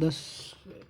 10